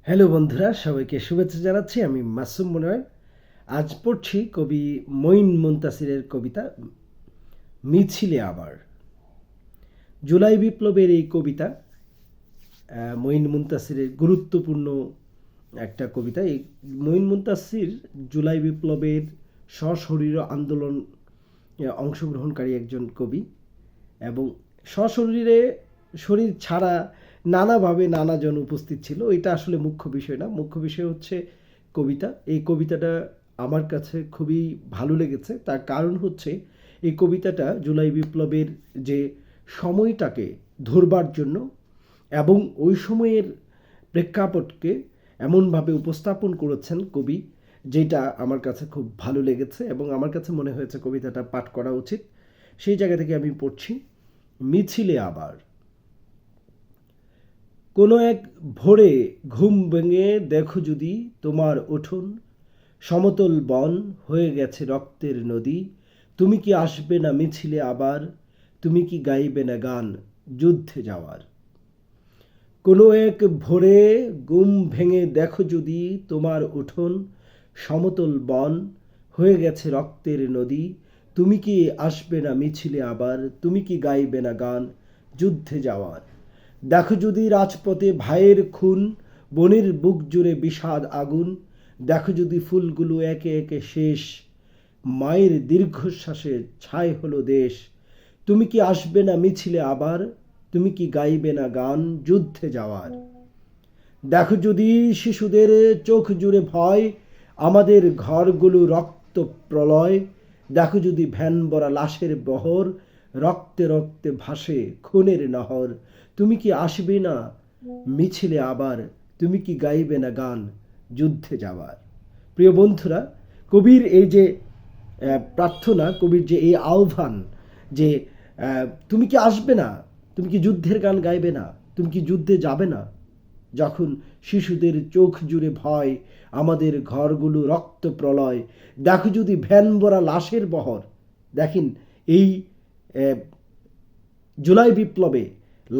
Hello বন্ধুরা, সবাইকে শুভেচ্ছা জানাচ্ছি। আমি মাসুম মনোয়ার। আজ পড়ছি কবি মঈন মুনতাসিরের কবিতা মিছিলে আবার। জুলাই বিপ্লবের এই কবিতা মঈন মুনতাসিরের গুরুত্বপূর্ণ একটা কবিতা। এই মঈন মুনতাসির জুলাই বিপ্লবের সশরীর আন্দোলন অংশগ্রহণকারী একজন কবি এবং সশরীরে শরীর ছাড়া নানাভাবে নানাজন উপস্থিত ছিল। এটা আসলে মুখ্য বিষয় না। মুখ্য বিষয় হচ্ছে কবিতা। এই কবিতাটা আমার কাছে খুবই ভালো লেগেছে। তার কারণ হচ্ছে এই কবিতাটা জুলাই বিপ্লবের যে সময়টাকে ধরবার জন্য এবং ওই সময়ের প্রেক্ষাপটকে এমনভাবে উপস্থাপন করেছেন কবি, যেটা আমার কাছে খুব ভালো লেগেছে এবং আমার কাছে মনে হয়েছে কবিতাটা পাঠ করা উচিত। সেই জায়গা থেকে আমি পড়ছি মিছিলে আবার। কোনো এক ভোরে ঘুম ভেঙে দেখো যদি তোমার উঠোন সমতল বন হয়ে গেছে রক্তের নদী, তুমি কি আসবে না মিছিলে আবার? তুমি কি গাইবে না গান যুদ্ধে যাওয়ার? কোনো এক ভোরে ঘুম ভেঙে দেখো যদি তোমার উঠোন সমতল বন হয়ে গেছে রক্তের নদী, তুমি কি আসবে না মিছিলে আবার? তুমি কি গাইবে না গান যুদ্ধে যাওয়ার? দেখো যদি রাজপথে ভাইয়ের খুন, বনের বুক জুড়ে বিষাদ আগুন, দেখো যদি ফুলগুলো একে একে শেষ, মায়ের দীর্ঘশ্বাসে ছাই হলো দেশ, তুমি কি আসবে না মিছিলে আবার? তুমি কি গাইবে না গান যুদ্ধে যাওয়ার? দেখো যদি শিশুদের চোখ জুড়ে ভয়, আমাদের ঘরগুলো রক্ত প্রলয়, দেখো যদি ভ্যান ভরা লাশের বহর, রক্তে রক্তে ভাসে খুনের নহর, তুমি কি আসবে না মিছিলে আবার? তুমি কি গাইবে না গান যুদ্ধে যাওয়ার? প্রিয় বন্ধুরা, কবির এই যে প্রার্থনা, কবির যে এই আহ্বান যে তুমি কি আসবে না, তুমি কি যুদ্ধের গান গাইবে না, তুমি কি যুদ্ধে যাবে না, যখন শিশুদের চোখ জুড়ে ভয়, আমাদের ঘরগুলো রক্ত প্রলয়, দেখো যদি ভ্যান ভরা লাশের বহর। দেখেন, এই জুলাই বিপ্লবে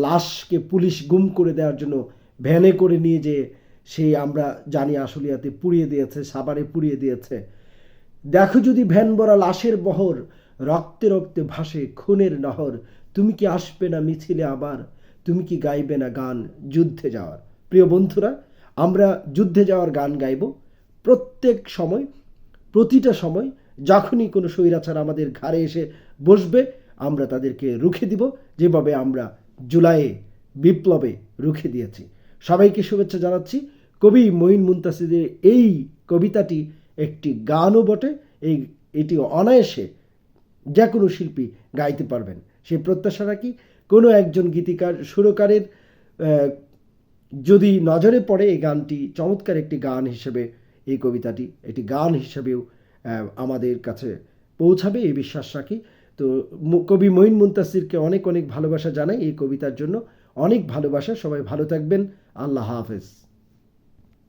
লাশকে পুলিশ গুম করে দেওয়ার জন্য ভ্যানে করে নিয়ে যে সেই আমরা জানি আশুলিয়াতে পুড়িয়ে দিয়েছে, সাভারে পুড়িয়ে দিয়েছে। দেখো যদি ভ্যান ভরা লাশের বহর, রক্তে রক্তে ভাসে খুনের নহর, তুমি কি আসবে না মিছিলে আবার? তুমি কি গাইবে না গান যুদ্ধে যাওয়ার? প্রিয় বন্ধুরা, আমরা যুদ্ধে যাওয়ার গান গাইব প্রত্যেক সময়, প্রতিটা সময়। যখনই কোনো স্বৈরাচার আমাদের ঘাড়ে এসে বসবে, আমরা তাদেরকে রুখে দিব, যেভাবে আমরা জুলাইয়ে বিপ্লবে রুখে দিয়েছি। সবাইকে শুভেচ্ছা জানাচ্ছি। কবি মঈন মুনতাসিরের এই কবিতাটি একটি গানও বটে। এটি অনায়াসে যে কোনো শিল্পী গাইতে পারবেন, সেই প্রত্যাশা রাখি। কোনো একজন গীতিকার সুরকারের যদি নজরে পড়ে এই গানটি চমৎকার একটি গান হিসেবে, এই কবিতাটি একটি গান হিসেবেও আমাদের কাছে পৌঁছাবে, এই বিশ্বাস রাখি। তো কবি মঈন মুনতাসিরকে অনেক অনেক ভালোবাসা জানাই এই কবিতার জন্য। অনেক ভালোবাসা। সবাই ভালো থাকবেন। আল্লাহ হাফেজ।